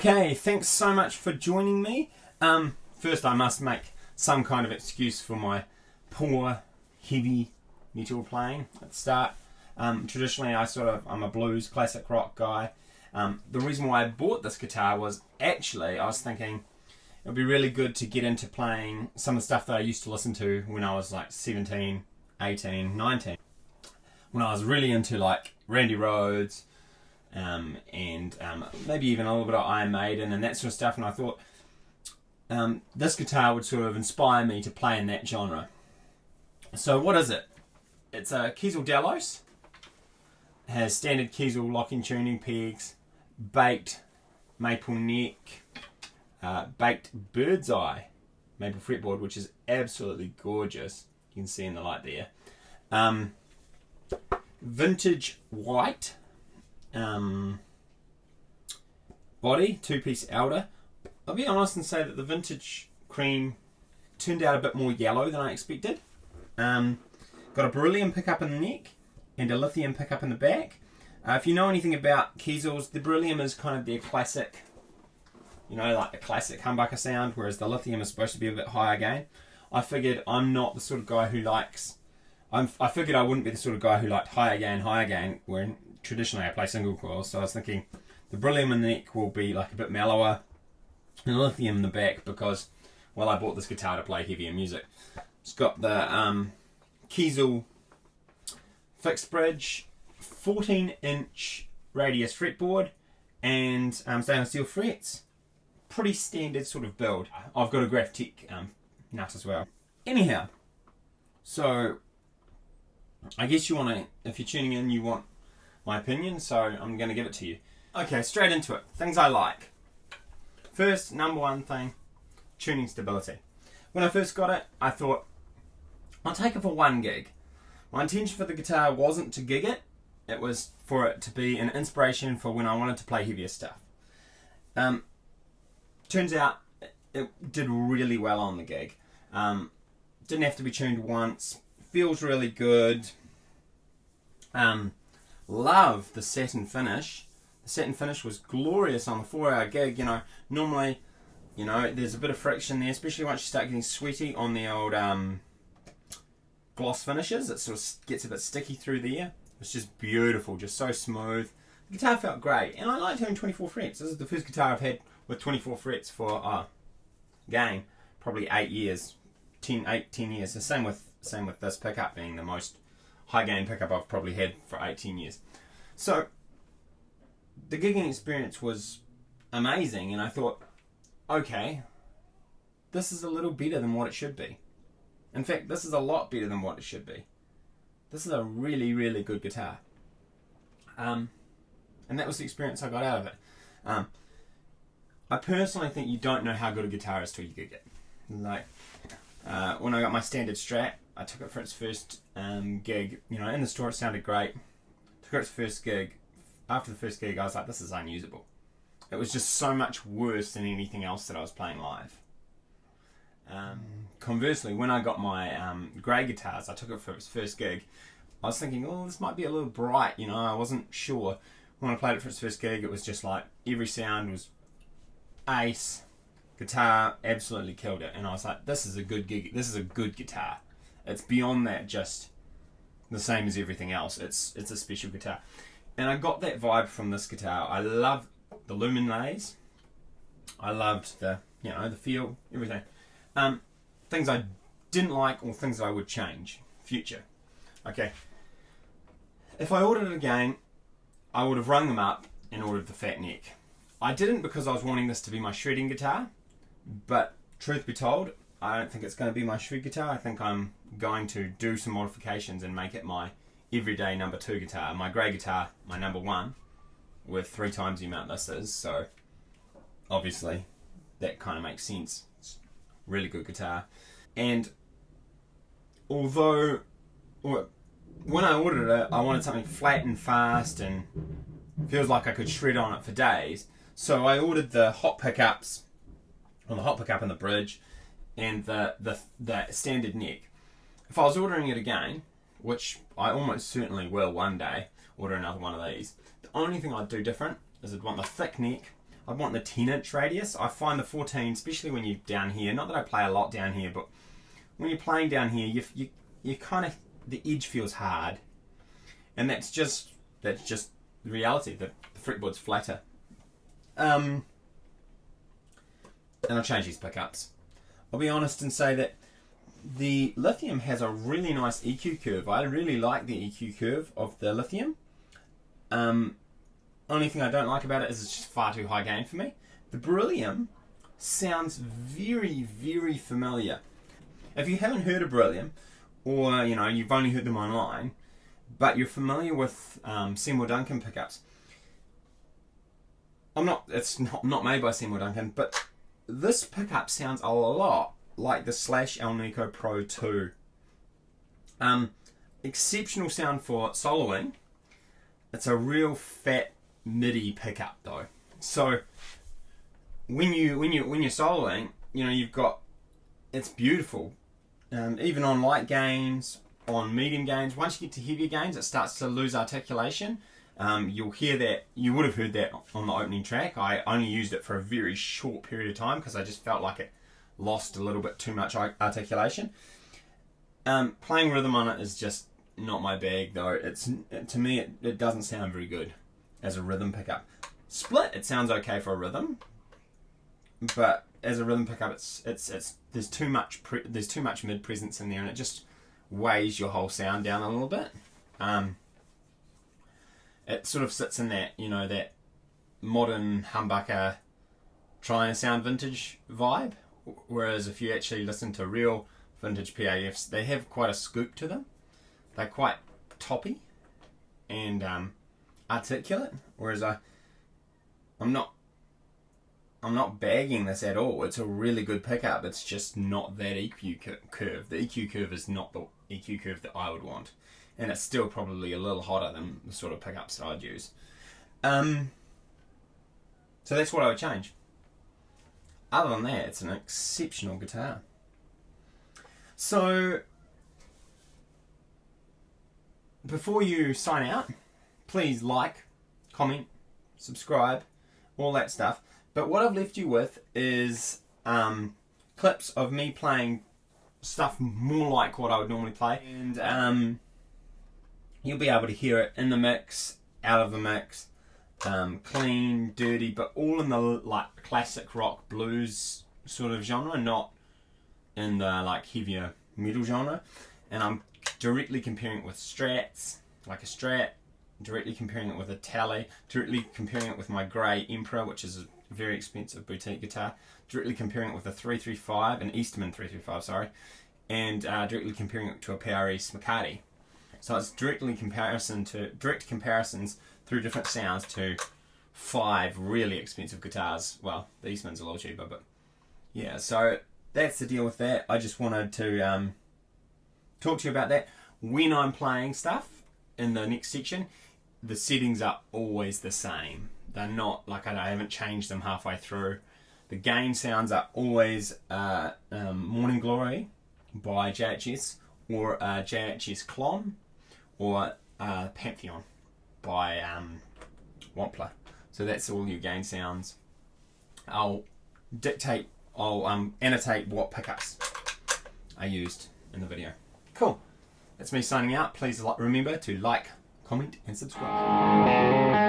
Okay, thanks so much for joining me. First I must make some kind of excuse for my poor, heavy metal playing at the start. Traditionally I'm a blues, classic rock guy. The reason why I bought this guitar was actually I was thinking it would be really good to get into playing some of the stuff that I used to listen to when I was like 17, 18, 19. When I was really into like Randy Rhoads, and maybe even a little bit of Iron Maiden and that sort of stuff, and I thought this guitar would sort of inspire me to play in that genre. So what is it? It's a Kiesel Delos. It has standard Kiesel locking tuning pegs, baked maple neck, baked bird's eye maple fretboard, which is absolutely gorgeous. You can see in the light there. Vintage white body, two-piece Alder. I'll be honest and say that the vintage cream turned out a bit more yellow than I expected. Got a Beryllium pickup in the neck and a Lithium pickup in the back. If you know anything about Kiesels, the Beryllium is kind of their classic, you know, like the classic humbucker sound, whereas the Lithium is supposed to be a bit higher gain. I figured I'm not the sort of guy who likes... I figured I wouldn't be the sort of guy who liked higher gain, where traditionally I play single coils, so I was thinking the Beryllium in the neck will be like a bit mellower, and Lithium in the back because, well, I bought this guitar to play heavier music. It's got the Kiesel fixed bridge, 14-inch radius fretboard, and stainless steel frets. Pretty standard sort of build. I've got a Graphtec nut as well. Anyhow, so I guess you want to, if you're tuning in, you want my opinion, so I'm going to give it to you. Okay, straight into it. Things I like. First, number one thing, tuning stability. When I first got it, I thought, I'll take it for one gig. My intention for the guitar wasn't to gig it, it was for it to be an inspiration for when I wanted to play heavier stuff. Turns out, it did really well on the gig. Didn't have to be tuned once, feels really good. Love the satin finish. The satin finish was glorious on the 4-hour gig. You know, normally, you know, there's a bit of friction there, especially once you start getting sweaty on the old gloss finishes. It sort of gets a bit sticky through there. It's just beautiful, just so smooth. The guitar felt great, and I liked having 24 frets. This is the first guitar I've had with 24 frets for gain, probably 8 years, 10 years. The same with this pickup being the most high gain pickup I've probably had for 18 years. So the gigging experience was amazing, and I thought, okay, this is a little better than what it should be. In fact, this is a lot better than what it should be. This is a really, really good guitar. And that was the experience I got out of it. I personally think you don't know how good a guitar is till you gig it. Like, when I got my standard Strat, I took it for its first gig. You know, in the store it sounded great. Took it its first gig. After the first gig, I was like, this is unusable. It was just so much worse than anything else that I was playing live. Conversely, when I got my grey guitars, I took it for its first gig. I was thinking, oh, this might be a little bright, you know, I wasn't sure. when I played it for its first gig, it was just like every sound was ace. Guitar absolutely killed it, and I was like, this is a good gig. This is a good guitar. It's beyond that just the same as everything else. It's a special guitar, and I got that vibe from this guitar. I love the luminaires. I loved the the feel, everything. Things I didn't like or things I would change. Future. Okay. If I ordered it again, I would have rung them up and ordered the fat neck. I didn't because I was wanting this to be my shredding guitar, but truth be told, I don't think it's going to be my shred guitar. I think I'm going to do some modifications and make it my everyday number 2 guitar. My grey guitar, my number 1, with 3 times the amount this is, so obviously that kind of makes sense. It's a really good guitar. And although when I ordered it, I wanted something flat and fast and feels like I could shred on it for days. So I ordered the hot pickups, on the hot pickup and the bridge, and the standard neck. If I was ordering it again, which I almost certainly will one day, order another one of these, the only thing I'd do different is I'd want the thick neck. I'd want the 10-inch radius. I find the 14, especially when you're down here, not that I play a lot down here, but when you're playing down here, you kind of, the edge feels hard, and that's just the reality. The fretboard's flatter. And I'll change these pickups. I'll be honest and say that the Lithium has a really nice EQ curve. I really like the EQ curve of the Lithium. Only thing I don't like about it is it's just far too high gain for me. The Beryllium sounds very, very familiar. If you haven't heard of Beryllium, or you've only heard them online, but you're familiar with Seymour Duncan pickups, it's not made by Seymour Duncan, but this pickup sounds a lot like the Slash Alnico Pro 2. Exceptional sound for soloing. It's a real fat MIDI pickup though. So when you're soloing, you've got, it's beautiful. Even on light gains, on medium gains, once you get to heavier gains, it starts to lose articulation. You'll hear that, you would have heard that on the opening track. I only used it for a very short period of time because I just felt like it lost a little bit too much articulation. Playing rhythm on it is just not my bag though. To me, it doesn't sound very good as a rhythm pickup. Split, it sounds okay for a rhythm, but as a rhythm pickup, there's too much mid presence in there, and it just weighs your whole sound down a little bit. It sort of sits in that that modern humbucker trying to sound vintage vibe, whereas if you actually listen to real vintage PAFs, they have quite a scoop to them. They're quite toppy and articulate, whereas I'm not bagging this at all. It's a really good pickup. It's just not that EQ curve. The EQ curve is not the EQ curve that I would want, and it's still probably a little hotter than the sort of pickups that I'd use. So that's what I would change. Other than that, it's an exceptional guitar. So before you sign out, please like, comment, subscribe, all that stuff. But what I've left you with is clips of me playing stuff more like what I would normally play, and you'll be able to hear it in the mix, out of the mix, clean, dirty, but all in the classic rock blues sort of genre, not in the heavier metal genre. And I'm directly comparing it with Strats, like a Strat, directly comparing it with a tele, directly comparing it with my grey Emperor, which is a very expensive boutique guitar, directly comparing it with a 335, an Eastman 335, sorry, and directly comparing it to a PRS McCarty. So it's direct comparisons through different sounds to 5 really expensive guitars. Well, the Eastman's a little cheaper, but yeah, so that's the deal with that. I just wanted to talk to you about that. When I'm playing stuff in the next section, the settings are always the same. They're not I haven't changed them halfway through. The gain sounds are always Morning Glory by JHS, or JHS Clon, or Pantheon by Wampler. So that's all your gain sounds. I'll annotate what pickups I used in the video. Cool. That's me signing out. Please remember to like, comment, and subscribe.